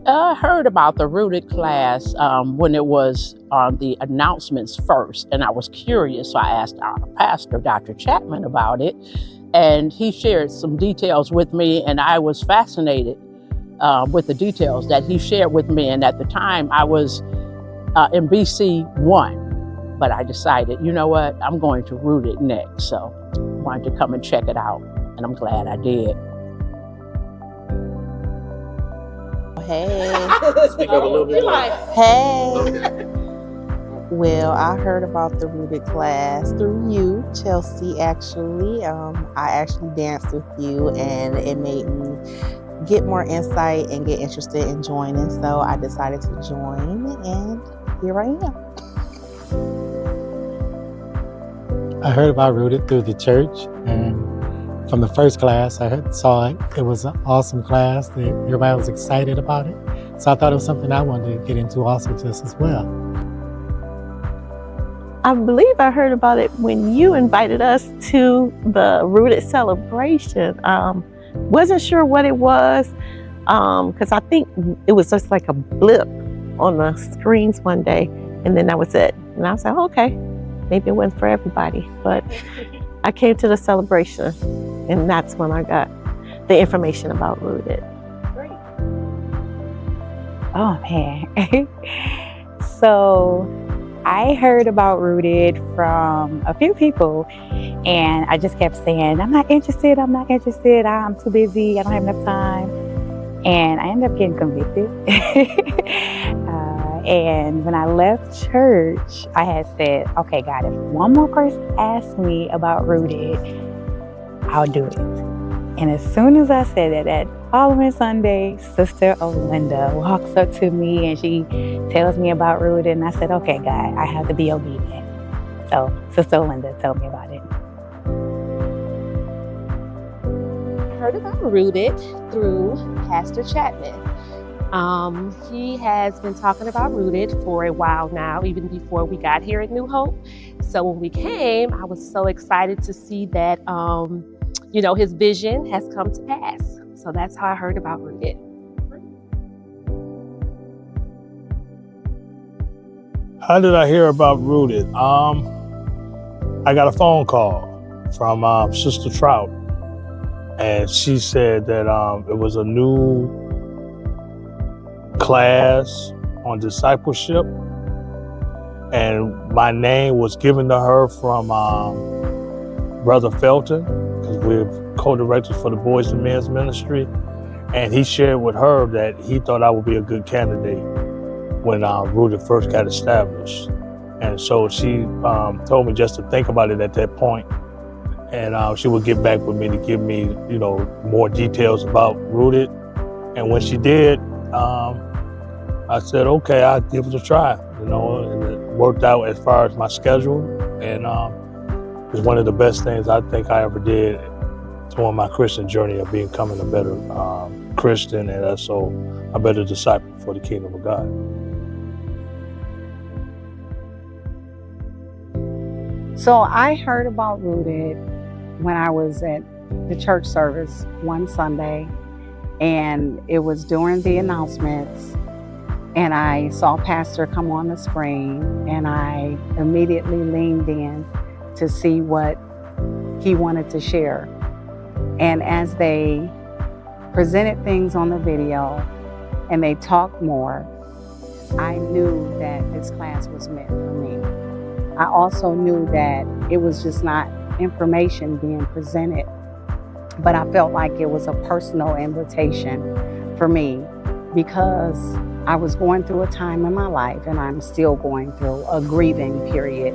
I heard about the Rooted class when it was on the announcements first, and I was curious, so I asked our pastor, Dr. Chapman, about it, and he shared some details with me, and I was fascinated with the details that he shared with me. And at the time, I was in BC 1, but I decided, you know what, I'm going to Rooted next, so I wanted to come and check it out, and I'm glad I did. Hey. Speak up a little bit more. Hey. Well, I heard about the Rooted class through you, Chelsea, actually. I actually danced with you, and it made me get more insight and get interested in joining. So I decided to join, and here I am. I heard about Rooted through the church, and from the first class, I saw it. It was an awesome class. Everybody was excited about it. So I thought it was something I wanted to get into also just as well. I believe I heard about it when you invited us to the Rooted celebration. Wasn't sure what it was, because I think it was just like a blip on the screens one day, and then that was it. And I was like, okay, maybe it wasn't for everybody, but I came to the celebration, and that's when I got the information about Rooted. Great. Oh man. So I heard about Rooted from a few people, and I just kept saying, I'm not interested, I'm too busy, I don't have enough time. And I ended up getting convicted. And when I left church, I had said, okay, God, if one more person asks me about Rooted, I'll do it. And as soon as I said that following Sunday, Sister Olinda walks up to me and she tells me about Rooted, and I said, okay, God, I have to be obedient. So Sister Olinda told me about it. I heard about Rooted through Pastor Chapman. He has been talking about Rooted for a while now, even before we got here at New Hope. So when we came, I was so excited to see that, his vision has come to pass. So that's how I heard about Rooted. How did I hear about Rooted? I got a phone call from Sister Trout, and she said that it was a new class on discipleship, and my name was given to her from Brother Felton, because we're co-directors for the Boys and Men's Ministry, and he shared with her that he thought I would be a good candidate when Rooted first got established. And so she told me just to think about it at that point, and she would get back with me to give me, more details about Rooted. And when she did, I said, okay, I'll give it a try, and it worked out as far as my schedule. And it's one of the best things I think I ever did during my Christian journey of becoming a better Christian and also a better disciple for the kingdom of God. So I heard about Rooted when I was at the church service one Sunday, and it was during the announcements, and I saw Pastor come on the screen, and I immediately leaned in to see what he wanted to share. And as they presented things on the video and they talked more, I knew that this class was meant for me. I also knew that it was just not information being presented, but I felt like it was a personal invitation for me, because I was going through a time in my life, and I'm still going through a grieving period.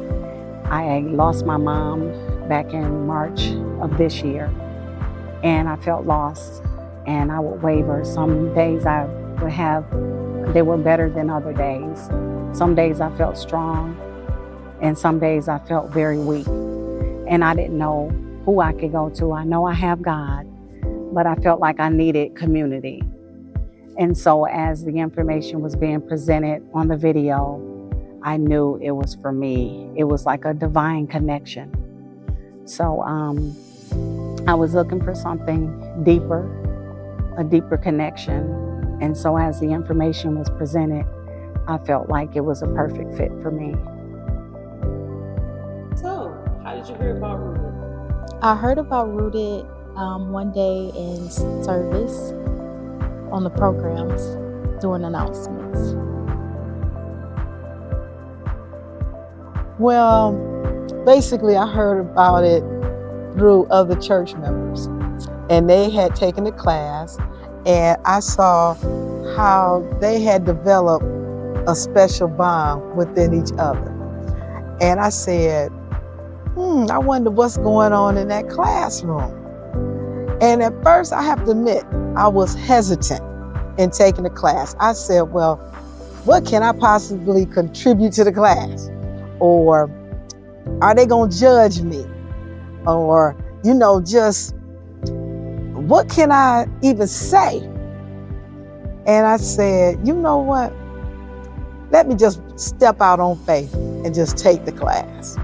I lost my mom back in March of this year, and I felt lost, and I would waver. Some days I would have, they were better than other days. Some days I felt strong, and some days I felt very weak, and I didn't know who I could go to. I know I have God, but I felt like I needed community. And so as the information was being presented on the video, I knew it was for me. It was like a divine connection. So I was looking for something deeper, a deeper connection. And so as the information was presented, I felt like it was a perfect fit for me. So, how did you hear about Rooted? I heard about Rooted one day in service on the programs doing announcements. Well, basically, I heard about it through other church members, and they had taken the class, and I saw how they had developed a special bond within each other. And I said, I wonder what's going on in that classroom. And at first, I have to admit, I was hesitant in taking the class. I said, well, what can I possibly contribute to the class? Or are they gonna judge me? Or, just what can I even say? And I said, you know what? Let me just step out on faith and just take the class.